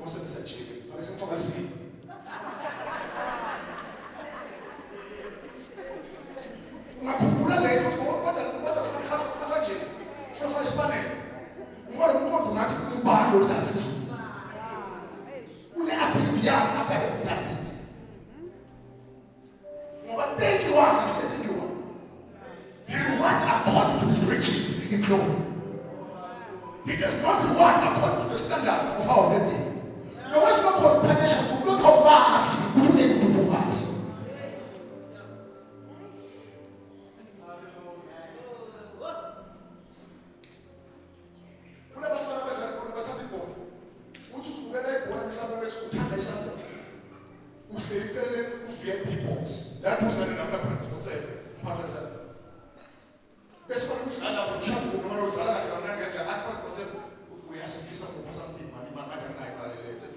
Musajike, I said, for see. Unakukula leo what afaje for Spanish ngora mkonto nathi ubalo luthabisiso une ability yakhe after having done this ngoba thank you I said thank you he rewards according to his riches in glory. He does not reward according to the standard of our day. No one's not called punishment to not how mass which we able to do that. That was another principle. We have some fees for something, money, man, I can let's say,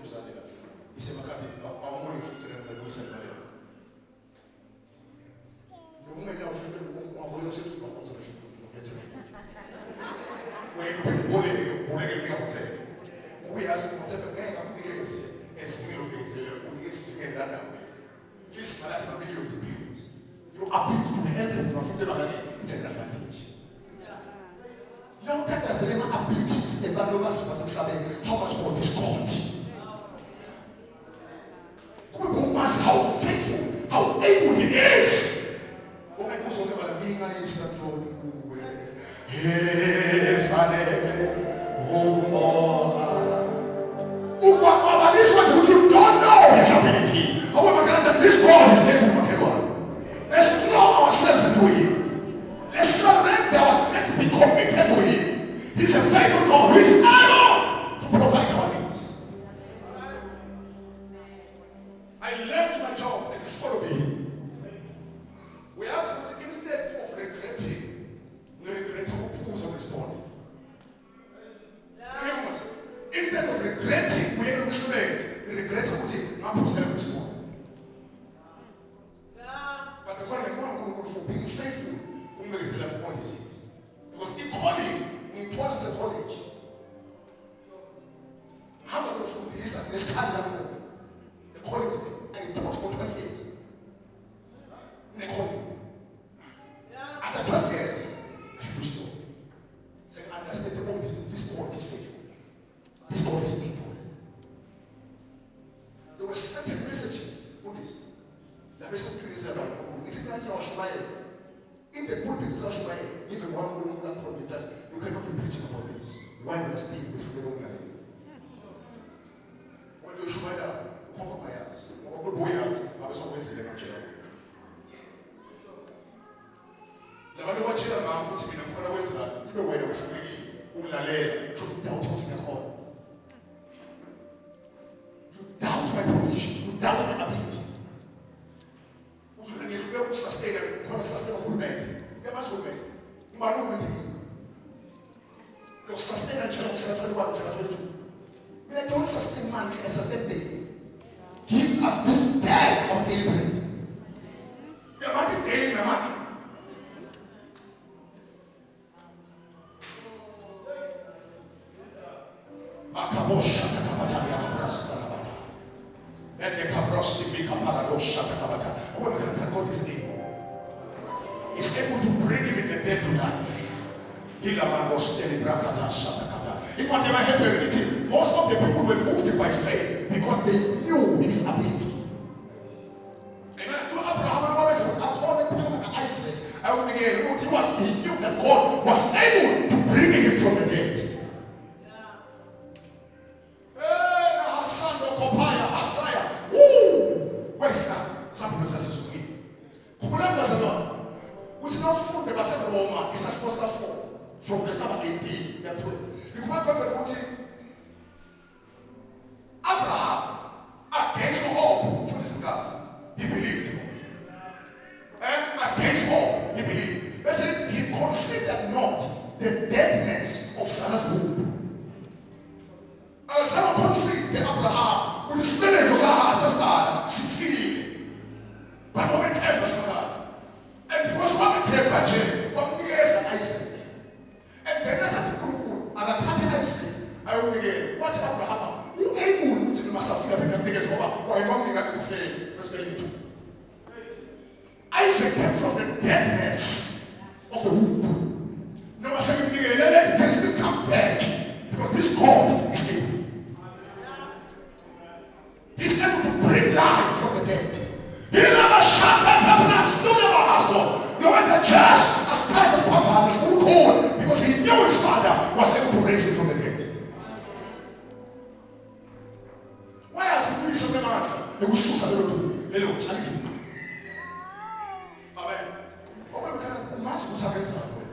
he said, our money 50 and the Wilson. No woman now 50 will say to one solution. When you bullying, say, we ask whatever guy is a single case, we sing that way. This man has millions of people. Your ability to help them for 50 dollars, it's an advantage. Now that does the abilities how much more discord. How faithful, how able he is. When I go so never being I is this one you don't know his ability. This God is able to let's throw ourselves into him. Let's surrender. Let's be committed to him. He's a faithful God who is able to provide our needs. I left my job and followed him. We asked him instead of regretting, who was responding. Instead of regretting, we are misled. We regret who was responding. But the God for being faithful, there is a level of disease. Because in calling, in toilets and college, how many of this and this kind of the calling is there? I taught for 12 years. In the calling. After 12 years, I had to stop. Say, understand the God is this God is faithful. This God is able. There were certain messages for this. The message to Israel, in the pulpit, even one woman convicted, you cannot be preaching about this. Why you must stay with the woman? When you should compromise, or boys, I was always in the chair. The one who chair man puts him in a corner ways that even when they were Unalea should doubt what you call. You doubt my provision, you doubt my ability. Sustainable man. You must go back. Manu with you. Sustain a general 21, 22. I don't sustain man, I sustain daily. Give us this bag of daily bread. You are not daily, my money. Makabosha, the Kapataria, Kabrasta, and the Kabrosti, Vika Paradosha, the Kabata. What we're going to call this name. Is able to bring even the dead to life. Most of the people were moved by faith because they knew his ability. Amen. To Abraham, according to Isaac, he knew that God was able to bring him from the dead. Some people say, which is not full, the Basel Roma is supposed to fall from verse number 18 and 12. You come up with Abraham against hope for this cause. He believed. And against hope, he believed. They said he considered not the deadness of Sarah's womb. Sarah conceived Abraham with the spirit of Sarah, she feared. But when it was God. And because one take by Jane, 1 year Isaac. And then there's a group, and a party Isaac. I will begin. What's Abraham? Who able to Isaac came from the deadness of the womb. No, I said, he can still come back because this God is able. He's able to bring life from the dead. He never shut up and never hustle. No, it's a just as tight as Papa was cold because he knew his father was able to raise him from the dead. Why has he doing something man? It was so sad to charity. Amen. Oh, we can't mask what's happening somewhere.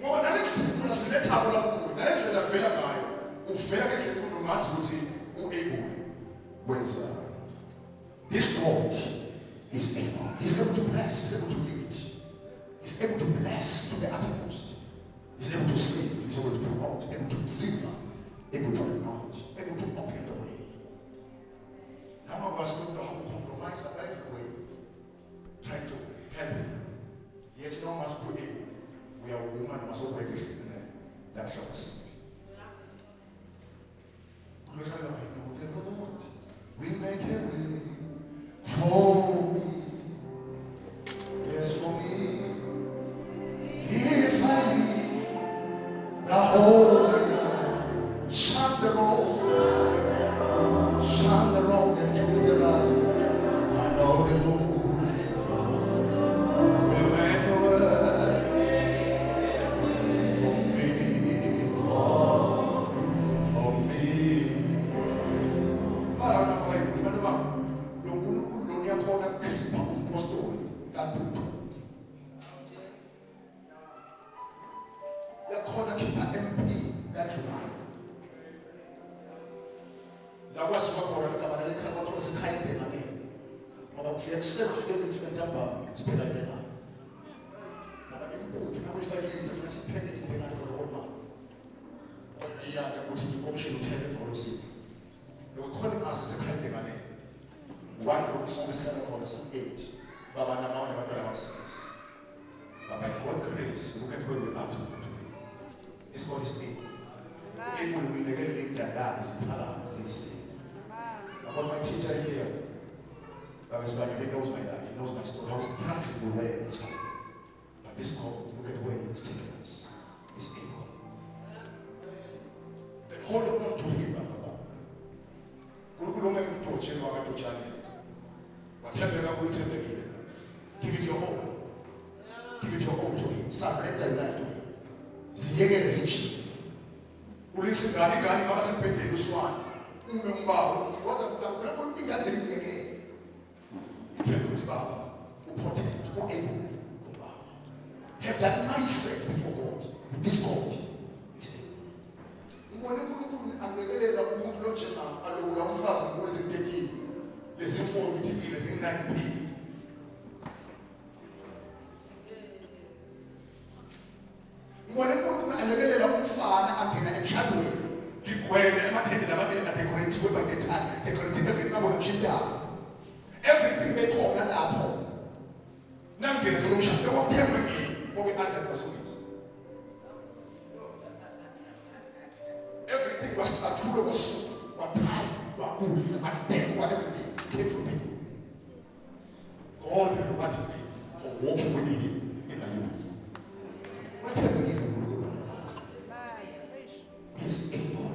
Ngoba nalesi kunasiletha bona kuwe nalendlela vela ngayo uvela ke mfundo mazi ukuthi uable kwenza. This God is able. He's able to bless, he's able to lift, he's able to bless to the uttermost, he's able to save, he's able to promote, able to deliver, able to anoint, able to open the way. Now I was not to have a compromise every way, trying to help him. Yet no must go able. We are women who must already that shall see. I know the Lord will make a way for me. Yes, for me. If I leave the whole night, shun the road and do the right. I know the Lord will make a way. One room song is called 8. Baba na mama na baba service. But by God's grace, look at where we are today. This God is able. Able to be negative than that is power, as they say. I got my teacher here. Baba Spaniel, he knows my life, he knows my story. I was practically where it's going. But this God, look at where he has taken us. Is able. Then hold on to him, Baba. Give it your all. Give it your all to him. Surrender your life to him. Ziyekele zinjini. Ulisi ngani ngaba sempedeni uswana. Ume umbaba waza kukakula kodwa ingane leyingeke. Ithemba ukuthi baba uprotect uable umbaba. Have that mindset before God. With this God is able. Ngone uNkulunkulu angekelela umuntu lo nje alobola umfazi ngolesi 13. Lezi 4 mithi lezi 9p. Ngone uNkulunkulu angekelela umfana angena emshadweni. Ligwele amathende namabele adecorate by the time. Decorate everything abona njalo. Everything bekhona lapho. Nangena nje umshado wokuthemba ngini ngobe under basokizo. Everything was statulo was what time, what good, and death, what everything came from people. God rewarded me for walking with him in my youth. Whatever he will go about. He's able.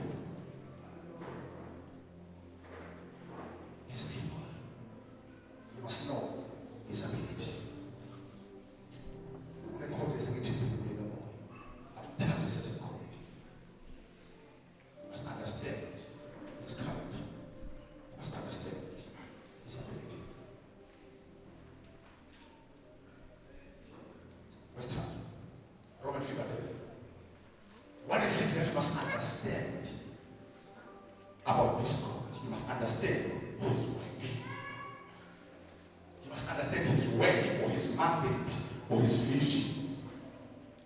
He's able. You must know his ability. I've touched such a God. You must understand his character. You must understand his ability. Let's start. Roman figure 10. What is it that you must understand about this God? You must understand his work. You must understand his work or his mandate or his vision.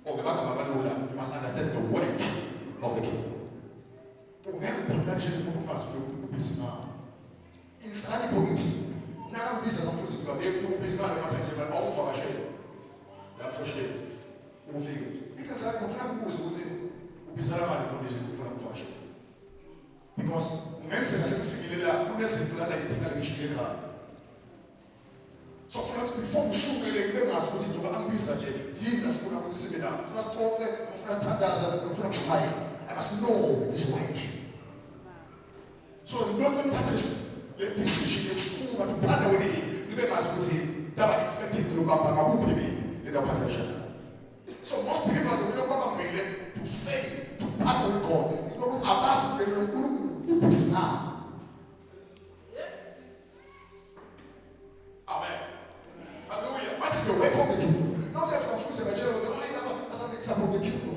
Or you must understand the work of the kingdom. Because ngendlela sekufikilela kunezinto lazayidinga ngishile ekhaya. So kufanele ukuthi before usukele kube ngazi ukuthi njengoba angibiza nje yini afuna ukuthi sibe nayo. Ufuna sixoxe, ufuna sithandaza, ufuna kushumayela. I must know his work. So don't let the decision yokusuka to partner with him. Nibe ngazi ukuthi daba effective lokubamba ngakuphi mina ledaphatha njani. So most believers they will not to fail to partner with God. It's not about the who is now. Amen. Hallelujah. What is the work of the kingdom? Not just from food and general. I never something about the kingdom.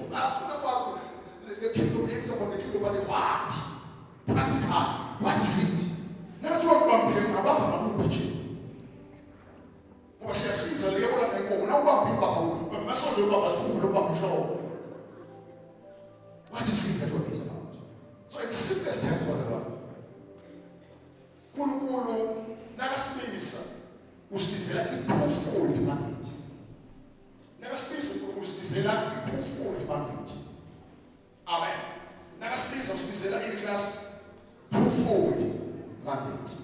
The kingdom is about the kingdom, but the what? Practical. What is it? That's what I'm telling you about the movie. Was here is a label and go now people, but Mason was school. What is it that what is about? So in simplest terms was about Kulu Nagasmisa Ustisela a twofold mandate. Nagasmisa Ustisela a twofold mandate. Amen. Nagasmisa Ustisela in class twofold mandate.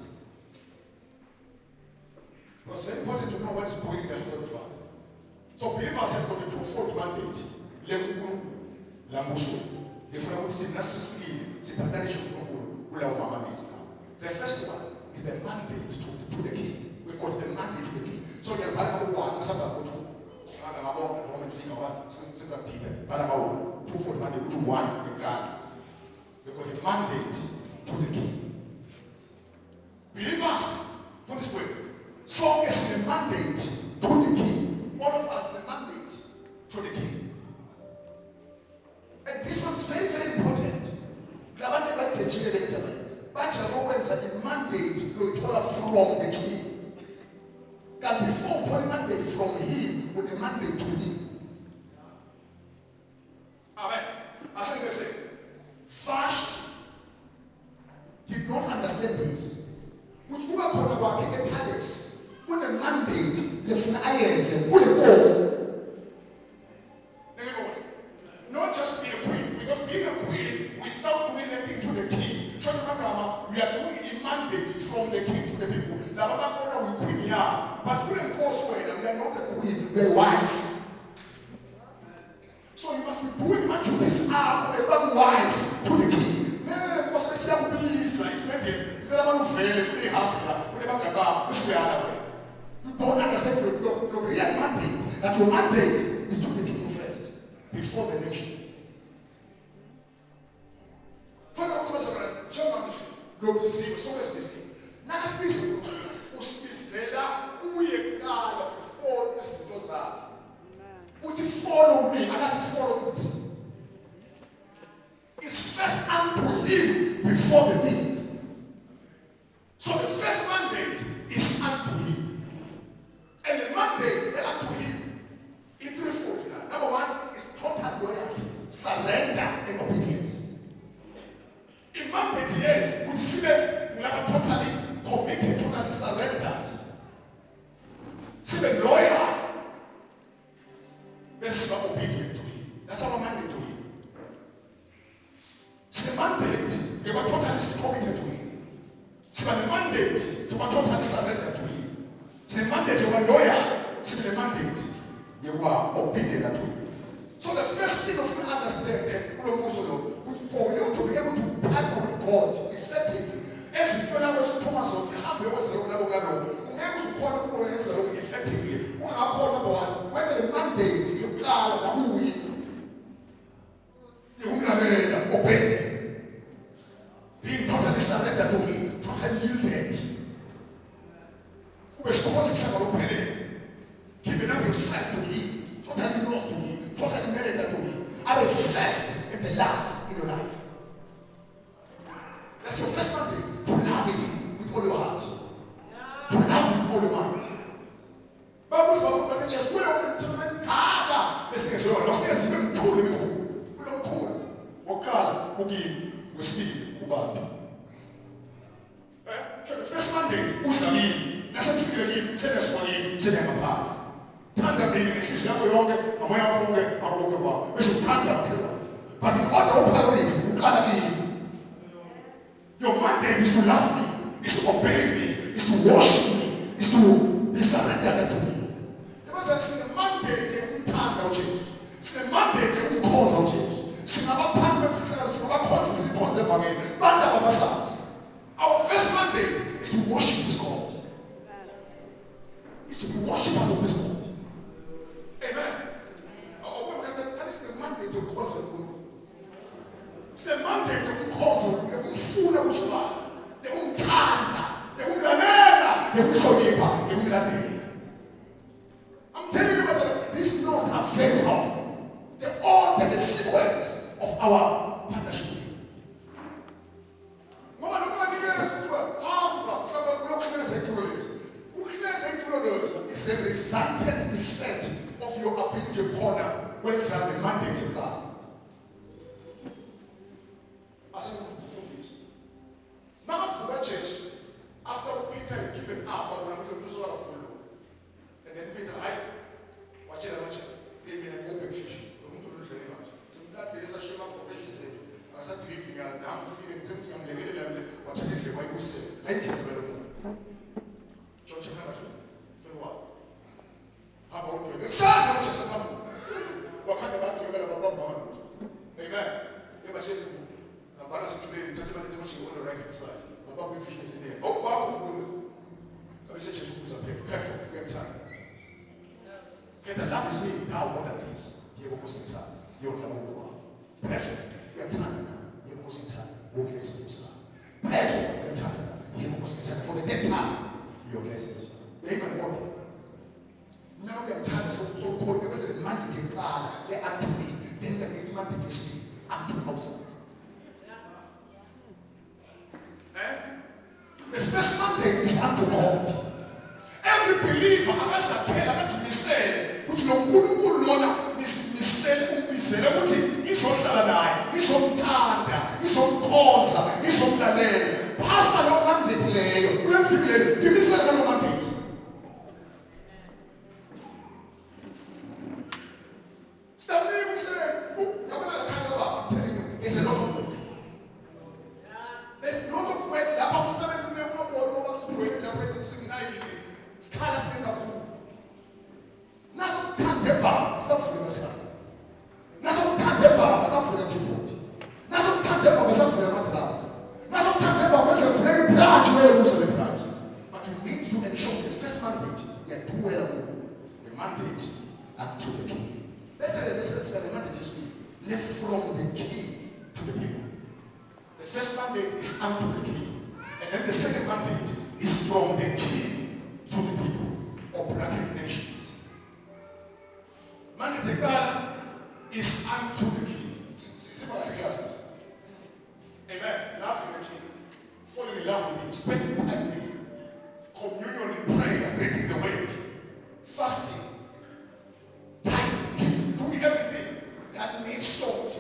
It's very important to know what is going in the house of the Father. So believers have got a twofold mandate. The first one is the mandate to the king. We've got the mandate to the king. So you're twofold mandate to one. We've got a mandate to the king. Believers, for this way. So it's the mandate to the king. All of us, the mandate to the king. And this one is very, very important. But the mandate from the king. That before the mandate from him, with the mandate to him. Amen. As I say, first did not understand this. Which would have gone to a palace when the mandate left the irons and pull the calls. Not just be a queen, because being a queen without doing anything to the king, we are doing a mandate from the king to the people. Now, we queen here, but we are not a queen, we are a wife. So you must be doing my duties as a wife to the king. You don't understand your real mandate, that your mandate is to the king first, before the nations. Father, what's my John Globe is so speaking. Now speaking, before this goes out. Would you follow me? I got to follow it. It's first unto him before the things. So the first mandate is unto him. And the mandate unto him is threefold. Number one is total loyalty, surrender, and obedience. In mandate yet, would you see them totally committed, totally surrendered? See the loyal. Let's be obedient to him. That's our mandate to him. See the mandate, they were totally committed to him. See the mandate, they were totally surrendered to him. See the mandate, they were loyal. See the mandate, they were obedient to him. So the first thing of you understand for you to be able to partner with God effectively, as you know, Thomas or effectively, whether the mandate you obey, being totally surrendered to him, totally yielded, giving up yourself to him, totally lost to him, totally married to him, are the first and the last in your life. That's your first mandate, to love him with all your heart, to love him with all your mind. Bible says, just wait up to the let's get you. Let's get you. Told him, we don't call. Wakala, Ugi, we speak, Uband. So the first mandate, Usali, let's figure again, send us money, send them apart. Panda meaning that he's never younger, and when I'm younger, I'll walk about. We should panda. But in order to operate, you can't be. is to love me, is to obey me, is to worship me, is to be surrendered to me. It's the mandate umthanda uJesu. It's the mandate umkhonza uJesu. Singabaphathi bemfihlakalo, singabakhonza izikhonzo evangeli, bantu ababasazi. Our first mandate is to worship this God. Is to be worshipers of this God. Amen. That is the mandate of God. It's the mandate of God. Umfuna kusukala, umthanda, umlalela, umhlonipha, umlandela. I'm telling you, these notes are very powerful. The order, the sequence of our partnership. It's a resultant effect of your ability to corner when it's the mandate of God. As I for this. Now for the church, after Peter had given up, but when I'm going to do follow. And then Peter, watch it, gave me an open fish. I'm going to lose very much. So that there is a shame of profession said. I started living and now I'm feeling since I'm living and what I did, my boy said, I can't develop. Church number 2. How about you? The son of Jesus. What kind of act you got about Mama? Amen. You must say, I'm going to say, gentlemen, is much on the right hand side. My Bible fish is in there. Oh, Bible. Let me say, Jesus was a petrol. We have time. Okay, the love is me. Now, what that is, you will in time. You will come over. Petrol. We have time now. You will in time. Walk less in Petrol. We have time now. You will in time. For the dead time, you will less in even the body. Now we have time so called because the mandate in God, they unto me, then the mandate is me, unto outside. The first mandate is unto God. Every believer, as a pen, as we said, which no good Lord, Miss is on the is on Tanda, is on Consa, is on the land. Pastor, no mandate lay, we have figured, give me no mandate. Stop even saying, I'm telling you, there's a lot of work. There's a lot of work. I'm saying to me, I'm going to say, it's kind of thing of who. Naso Tandeba, stop for the Naso Tandeba, stop for the keyboard. Naso Tandeba, stop for the matrix. Naso Tandeba, is a very branch where you lose the branch. But we need to ensure the first mandate, we are too well the mandate and to the king. Let's say the mandate is live from the king to the people. The first mandate is unto the king. And then the second mandate is from the king to the people or bracket nations. Mandate God is unto the king. See for the class. Amen. Love the king. Falling in love with him. Spending time with him. Communion in prayer. Reading the word. Fasting. Doing everything that makes sure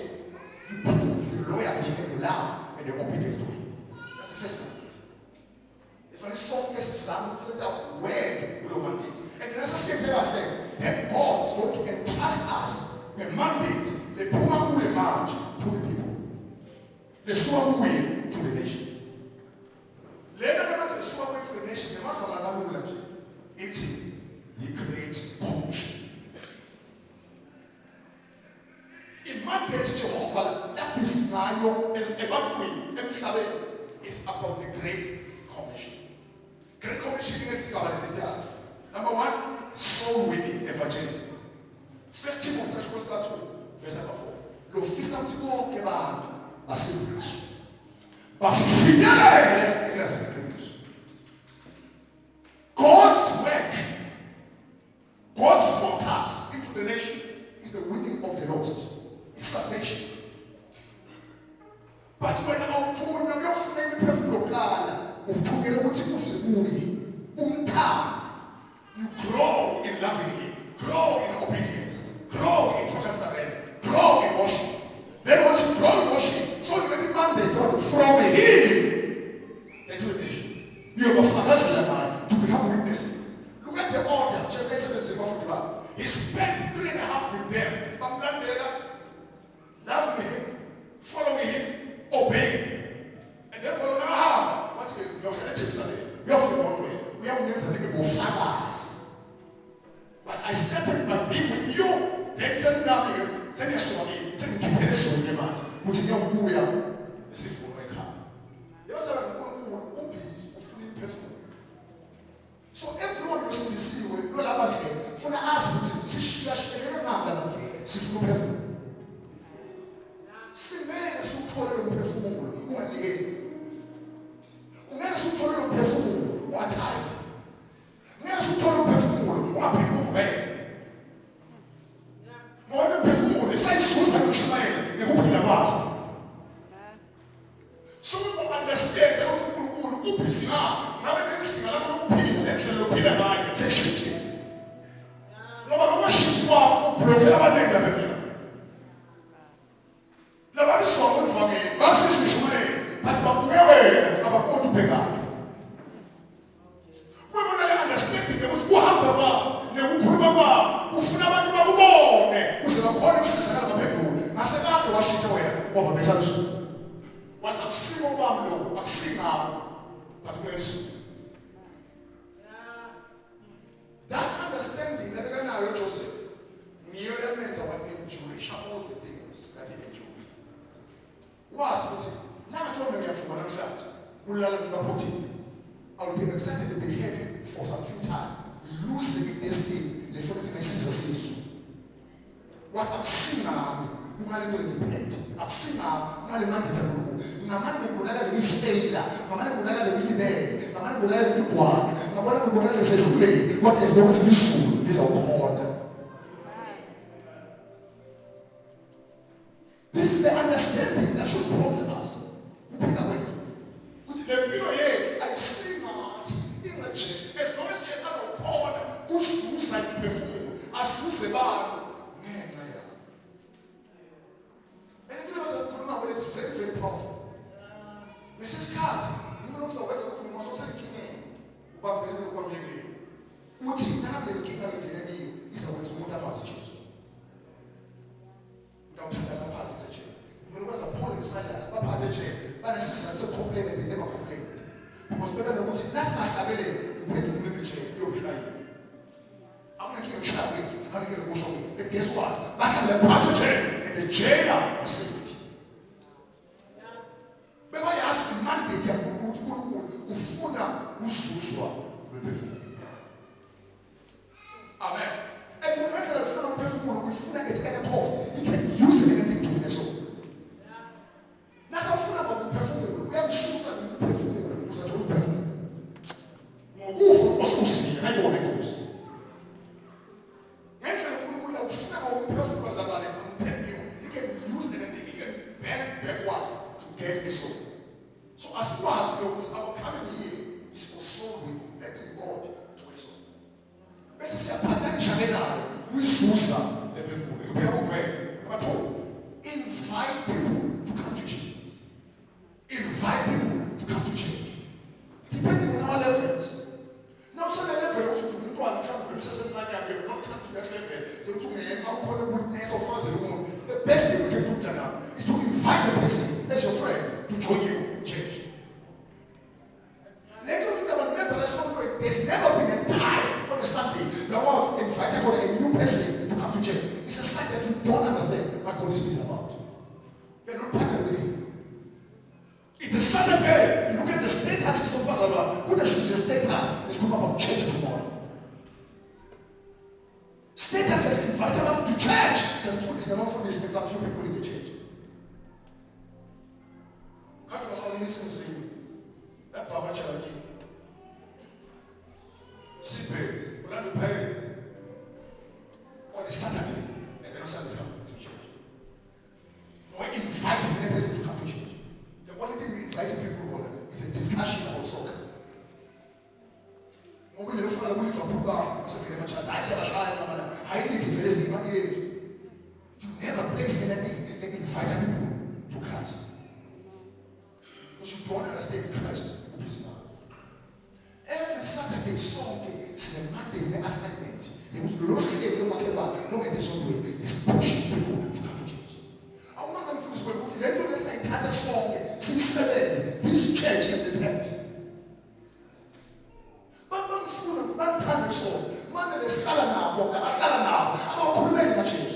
you prove your loyalty and your love and your obedience to him. That's the first one. If I saw this Islam, set out where we don't mandate. And the rest of the thing, that God is going to entrust us the mandate, the Puma march to the people, the Suamui to the nation. Later, to the Suamui to the nation, the Makamanamu, it's the Great Commission. In mandate Jehovah, that is now is about Queen, is about the Great Commission. Great Commission is about the number 1, soul winning evangelism. First Timothy chapter 2, verse number 4. L'office antimo che va a servizio. Ma finire che la servizio. God's work, God's forecast into the nation is the winning of the lost. It's salvation. But when I'm told you are friend the perfect you grow in loving him, grow in obedience, grow in total surrender, grow in worship. Then once you grow in worship, so you get the mandate from him into the nation. You have a father to become witnesses. Look at the order, just listen to the Bible. He spent 3.5 with them. Loving him, following him, obeying him. And then follow now. What's seniyasuka kimi sengikhiphele isonke manje ukuthi ngiyokubuya isivuno ekhaya yabasala uNkulunkulu ubhizi ufuna imphefumulo so everyone wesindisiwe lo laba nje ufuna azi ukuthi sishiyashiyeleke ngani laba nje sifuna umphefumulo simele sikuthole lo mphefumulo unganikeli ungeke sikuthole lo mphefumulo ungathathi ungeke sikuthole lo mphefumulo ungaphili ungvele ngoba umphefumulo isayisusa ngokushumayela ngekuphila kwakho so we understand ukuthi uNkulunkulu ubhizi ngabe nezinga lakho lokuphila nendlela lokuphila ngayo seshintshile ngoba lokushintsha kwakho ukublokela abaningi lapha emini labantu sonke uvangeli basisishumayela bathi babuke wena abaqonda ubhekaphi wena le understanding ukuthi kuhamba kwabo nekukhuluma kwabo ufuna abantu bakubone kuze bakhona ukusizakala baphendule ngasekade washintsha wena ngoba besalusu wathi akusimo kwami lo akusingabo but kwelisu that understanding lebekanayo uJoseph niyo lemenza wa-endurisha all the things that he endured wazi ukuthi nakathiwa mina ngiyafuma namhlanje ulala kukaPotiphar I will be excited to be happy for some few time losing this thing lefuna ukuthi ngayisiza sisu wathi akusingami kumele into ngiphethe akusingami kumele mandithe uNkulunkulu ngamanye ngibonakala ngifeyila ngamanye ngibonakala ngilibele ngamanye ngibonakala ngigwaqe ngamanye ngibonakala sedluleni kodwa as long as ngisulu ngizawukhona. This is the understanding that should prompt us ukuphila kwethu ukuthi le mpilo yethu ayisinathi ingajesu as long as Jesus azawukhona kususa imphefumulo asuse abantu ngenxa yakho. And into abasakhuluma ngo it's very very powerful. Nesisikhathi umuntu osawenza ukuthi ngososenkingeni ubambelele kwamyekeni uthi nami le nkinga lengeneniyo izakwenza umuntu amazi Jesu. Ngawuthandaza phansi nje. Umuntu kwaza Paul neSilas baphathe nje banesizathu sokucomplain they never complained. Because bebona ukuthi nasibahlabelele uphendula umuntu nje uyophila yini. Akunakho ukushaya kwethu, akunakho ukusho kwethu. And guess what? Bahambe phansi nje and the jailer received. Bebayazi imandate yakuthi uNkulunkulu ufuna ususwa lwemphefumulo. Amen. And when I ufuna umphefumulo ufuna at any cost. You can use anything to win a soul. Nasa ufuna umphefumulo uyamsusa umphefumulo uzathola umphefumulo. Ngokufa oskusile ayibone inkosi. Ngendlela uNkulunkulu ufuna umphefumulo zakale umphefumulo. You can use anything, you can bend backward to get a soul. So as far as our coming here is for soul winning, letting God to win souls. Bese siyaphandanisha naye uyisusa lephefumulo. Kuphela kuphela. Number 2, invite people to come to Jesus. Invite people to come to church. Depending on our levels. Now, so the level also to come from certain time we have not come to that level. The best thing we can do now is to invite the person as your friend to join you in church. There's never been a time on a Sunday that I have invited a new person to come to church. It's a sign that you don't understand what God is about. You're not partnered with Him. It's a Saturday. You look at the status of Pastor. Who that should the status is talking about church tomorrow. Status has invited them to church. Some food is not for this. There's a few people in the church. How do you listen to me? That Baba Charity. Separate, without the parents. On a Saturday, they cannot come to church. Or invite any person to come to church. The only thing we invite people on is a discussion about soccer. You never place anything that invite people to Christ. Because you don't understand Christ who is now. Every Saturday, Sunday, Monday, assignment. He was looking at the market bar, look at this one way. This pushes people to come to church. I'm not going to finish going to let you listen to a song, 6 7. This church can be plenty. But one fool, one time song, man is scala now, I'm a cool man in the church.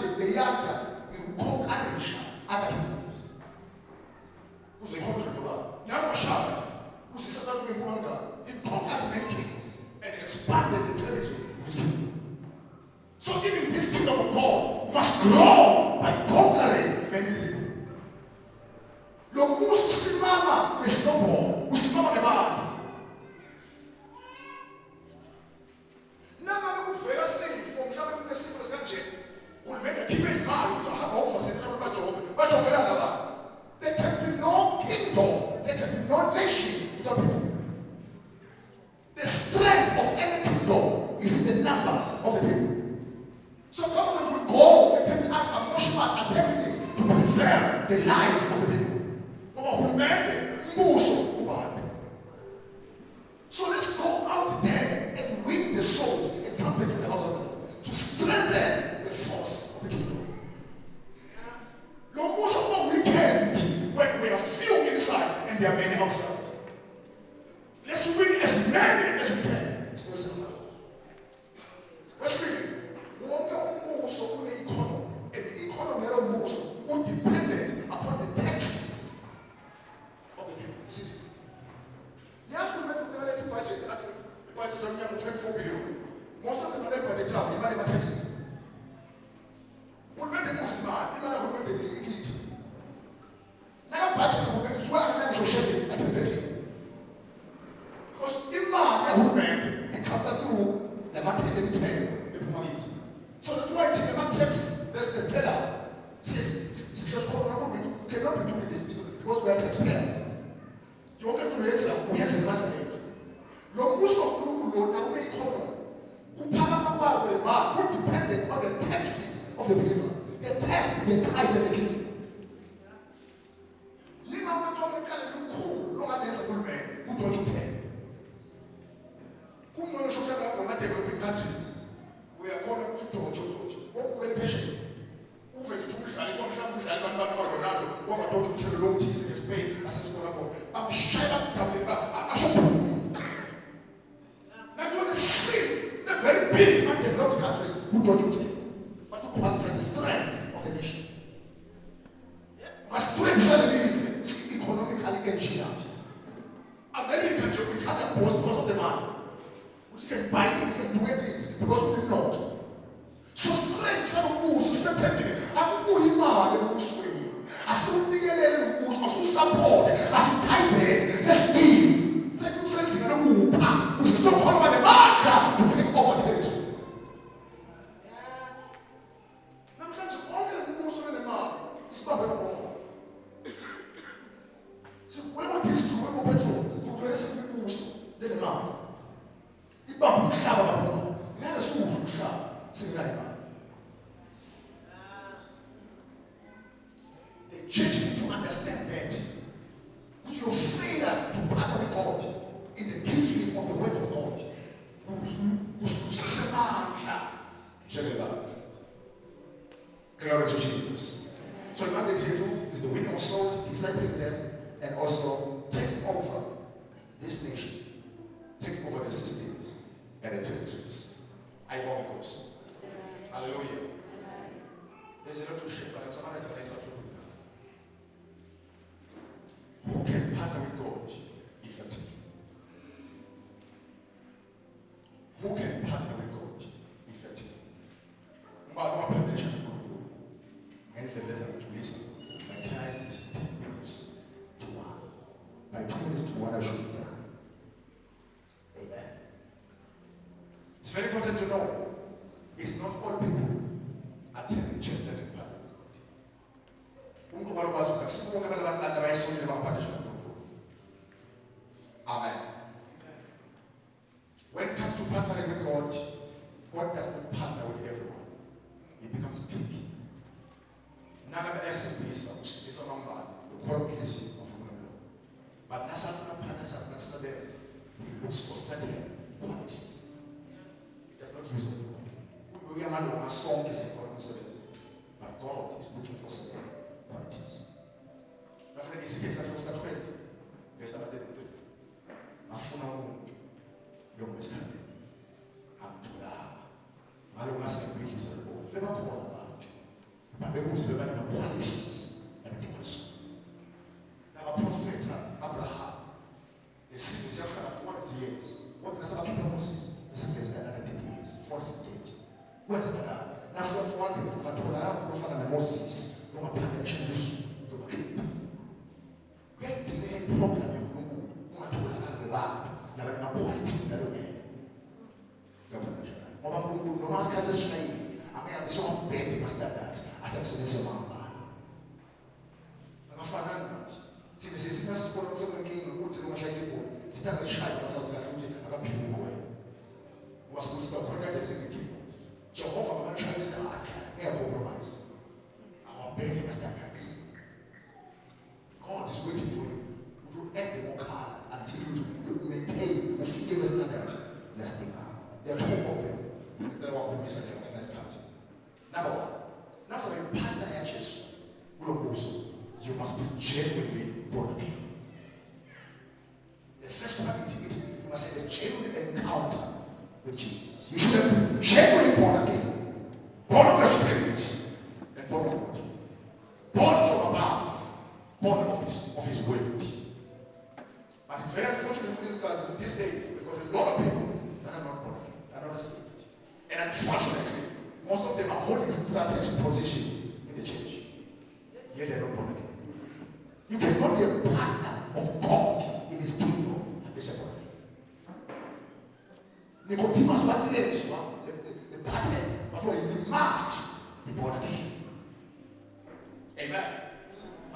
expanded beyanda ngikuconquerisha other kingdoms. Uze khona ngoba namashaka uze South Africa ngokanga it conquered many kings and expanded the territory of his kingdom. So even this kingdom of God must grow by conquering many people. Lo mbuso usimama nesinobo, usimama nabantu. Nama bekuvela sifo, mhlawumbe kunesifo sekanje, uhulumeni akhiphe imali ukuthi ahamba ofasini mhlawumbe bajovela labantu. There can be no kingdom, there can be no nation without people. The strength of any kingdom is in the numbers of the people. So government will go attempting to preserve the lives of the people. So let's go out there and win the souls and come back to the house of God to strengthen the force of the kingdom. Most of the weekend when we are few inside and there are many outside. Let's win as many as we can. Let's read. So and the economy is dependent upon the taxes of the people, citizens. Yes, we make the relative budget. The budget is only 24 billion. Most of the money budget is money taxes. We make the Muslim, we make the elite. Now budget we make the swag and social at the because in man, we make the come through the material the money. So that's why it's in the text, let's tell her, says, just cannot be doing this because we are taxpayers. You want to raise up, we have the money made. Long most of Kulukulo now may come who dependent on the taxes of the believer. The tax is the tithe and the giving. You know not only can you cool, no man is a good man who don't you pay. Who knows you have developing countries? We are calling to Dojo. What will the patient? Who will you do? I don't have Ronaldo. What about Dojo tell the long teas in Spain? As a scholar, I'm shy up. I should prove it. That's what I see. The very big and developed countries who don't do it. But to qualify the strength of the nation. My strength suddenly is economically engineered. America, you can't boast because of the man. You can buy things, you can do things because of the Lord. So strength some moves, certainly. I could go in my moves way. I still need a moves, I still support, I still tight let's leave. Thank you, says in a move, which is not called by the marker to take over territories. Now, can't you all get a moves on the mark? It's not very common. So, what about this? What about petrol? To raise the moves, then the mark. The church need to understand that with your failure to partner with God in the giving of the word of God, glory to Jesus. So the mandate here is the winning of souls, discipling them, and also take over this nation, take over the systems and the territories. I walk because. Hallelujah. There's a lot to share, but someone has to put it down. Who can partner with God effectively? Who can partner with God effectively? And if the lesson to listen, my time is 10 minutes to 1. By 2 minutes to 1, I should be done. Amen. It's very important to know it's not all people attending church that can partner with God. Amen. When it comes to partnering with God, God does not partner with everyone. He becomes picky. None of the SMBs is on man, the qualification of human law. But Nasafuna partners have not studied. He looks for certain qualities. He does not use everyone. We are not one song is a service, but God is looking for certain qualities. My friend is here, chapter 20, verse 33. Mafuna umuntu yokumesana antulama malo ngasikabhekisa lokho lebakhona abantu bekuze bebana ama-qualities abadinga zona. Nakaprofetha Abraham lesimo siyahlala 400 years kodwa nasabakhipha Moses besebenza another 30 years 40 kwenzakalani nafika 400 ungatholakala ofana naMoses noma plantation lesuku lobakhipha kuyadile program yaNkulunkulu ungatholakala bebantu nabantu ama-qualities nalongeke yaphakathi ngoba uNkulunkulu noma isikhathi esishayile angeke sokubheka ama-standard athi akusebenzise amambala akafanani nathi thina sesina sisibona kusekunenkinga ukuthi lomashaya ikeyboard sithanda ishaya basazi kahle ukuthi akaphili umqwele ngoba sibusisa khona kade singekeyboard Jehova ngabanishayisa ngiyacompromise awabheke ama-standards. God is waiting for you to add the more color until you maintain ufike kwe-standard lasting up. There are two of them ngiwakhulumisa nje ngesikhathi. Number one, nakuzabe iphanda yaJesu kulo mbuso, you must be genuinely born again. The first quality you must have a genuine encounter with Jesus. You should have been genuinely born again, born of the Spirit and born of God, born from above, born of His word. But it's very unfortunate for these days we've got a lot of people that are not born again, are not saved, and unfortunately most of them are holding strategic positions in the church, yet they're not born again. You cannot be a partner of God in His kingdom unless you're born again. Nicodemus wakulezwa the pattern, but you must be born again. Amen.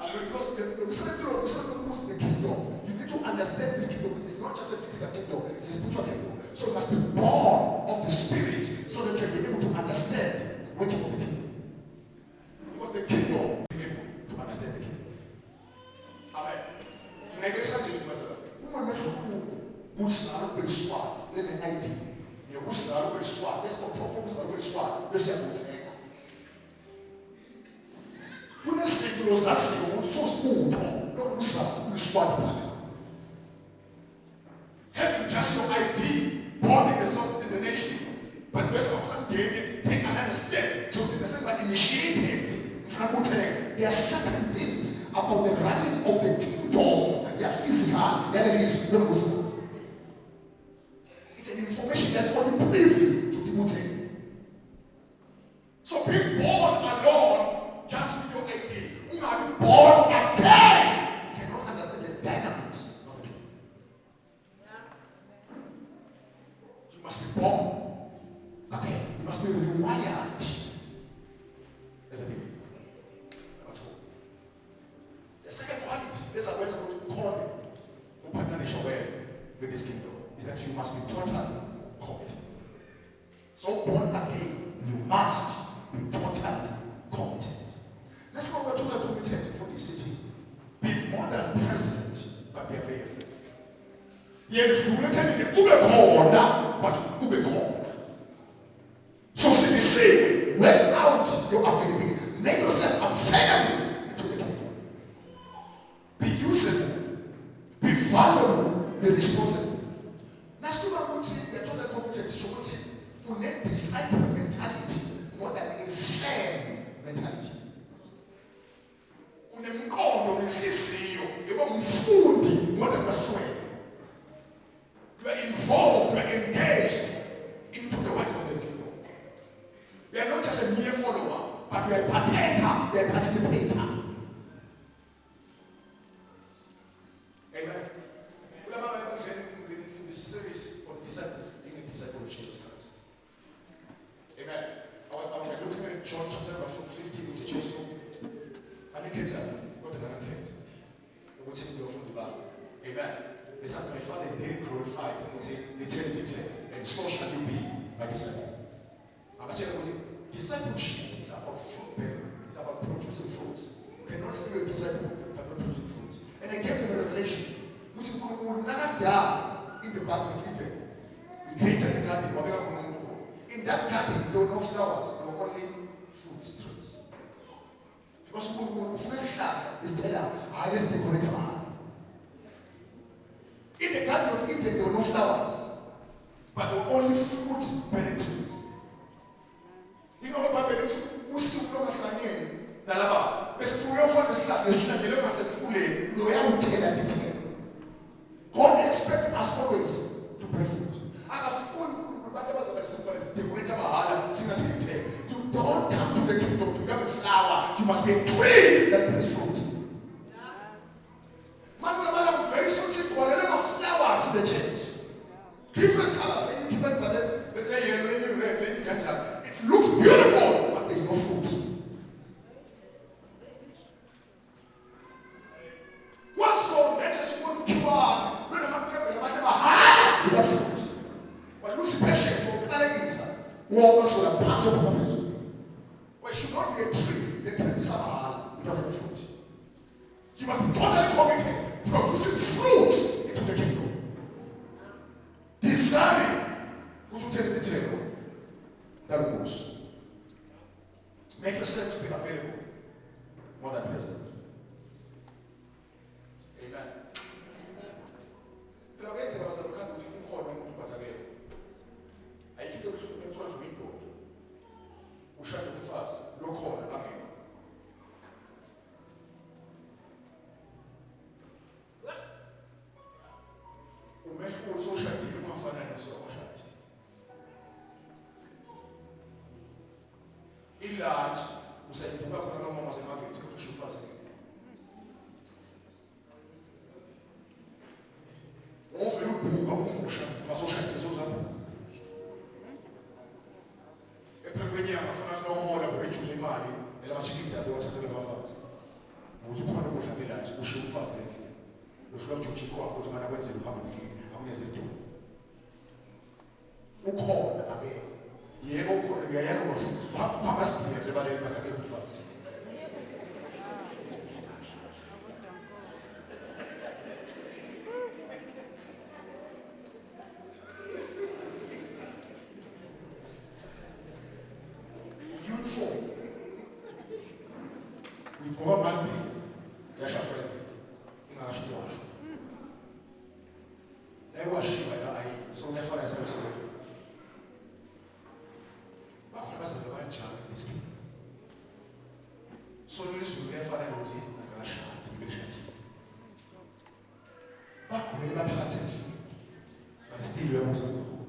And because the kingdom, you need to understand this kingdom. It is not just a physical kingdom, it's a spiritual kingdom. So you must be born of the Spirit so that you can be able to understand the working of the kingdom. Because the kingdom, be able to understand the kingdom. Amen. Kusala kweliswati lene ID nekusala kweliswati lesikophofu kusala kweliswati bese yakutseka kunezinto zaziyo ukuthi sosibutho lokusazi kweliswati phakathi. Having just your ID born in the south in the nation, but bese awusangeni take another step so that the initiated there are certain things about the running of the kingdom, they are physical, that it is no Muslims. It's an information that's only privy to Timothy. So being born alone, just with your ID, you are born again. You cannot understand the dynamics of the kingdom. You must be born again. You must be rewired as a believer. Number two. The second quality, there's a way to call it, to partnership with this kingdom, is that you must be totally committed. So born again, you must be totally committed. Let's go over totally committed for this city. Be more than present, but be available. But ube corner. So see the same. Work out your availability. Make yourself available to the kingdom. Be usable. Be valuable. Be responsible. Let's go back to the total competence. To net disciple mentality more than a firm mentality. Unemkondo nehliziyo yobumfundi more than baswele. You are involved, you are engaged into the work of the kingdom. We are not just a mere follower, but we are a partaker, we are a participator. Amen. We are in the series on being a disciple of Jesus Christ. Amen. I was looking at John chapter 15 with Jesus. And he gets up, got another gate. We'll take you from the Bible. Amen. It says, my Father is daily glorified in eternity, and so shall you be my disciple. Discipleship is about fruit bearing. It's about producing fruits. You cannot say you're a disciple but not producing fruits. And I gave them a revelation, which is going to die in the Garden of Eden. We created a garden. In that garden, there were no flowers. There were only fruits, trees. Because when the first flower is dead out, highest decorator man. In the Garden of Eden, there were no flowers, but there were only fruit-bearing trees. You know what Bible is? don't come to the kingdom to become a flower. You must be a tree that bears fruit. Man, very soon see one of flowers in the church. Different colors, different colors. It looks beautiful, but there's no fruit. What's so natural? Without fruit. But you see patience for carrying walk so the parts of the person. Well, it should not be a tree that can be somehow without any fruit. You must be totally committed, producing fruits into the kingdom. Designing, which will take the table. That moves. Make yourself to be available more than present. Amen. Pero again, se va a hacer un joven muy patagero. Hay que tener un mentor de window. Ushade umfazi lokhona amena. Umehlo soshadile ungafana nososhadi. Ilaji usayibuka khona nomama semakithi ukuthi usho umfazi. Ovela ubhuka umusha masoshadile sozabuka. Ephelwenyanga afuna nohola kurejuze imali elamachikitas bewathathele abafazi. Ukuthi khona kudla ngelaji usho umfazi endlini. Ufika uJoji kwakho ukuthi mana kwenzele uphambili akuneze into. Ukhona abeke. Yebo ukhona uyayaloza. Kwamasidiya nje baleni bathake umfazi.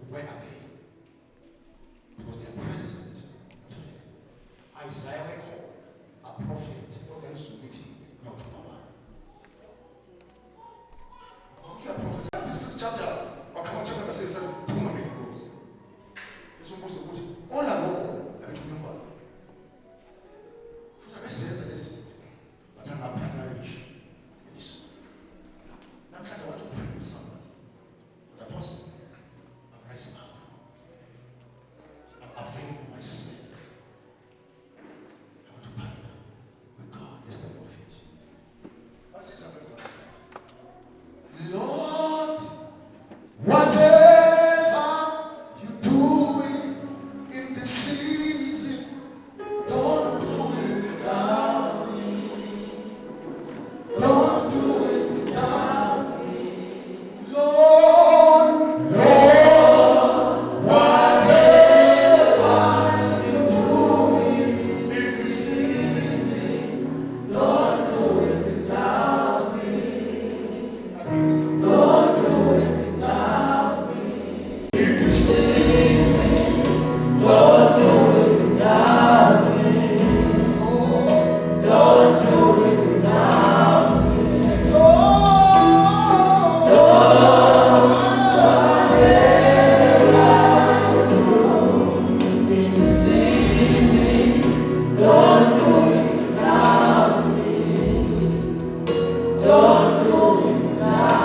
Where are they? Because they are present. Isaiah called a prophet, not there is unity, not to Baba. How to a prophet? This chapter, or come on, chapter says 2 minutes ago. It's supposed to put all alone, and to remember. What I says this, but I'm not primary in this. Now, I want to pray with somebody, with a person. Rising up. I'm availing myself. I want to partner with God. Let's take off it. Let's say something. Lord, whatever you do in this season, don't do it without me. Don't do it without me. Lord, Don't do it without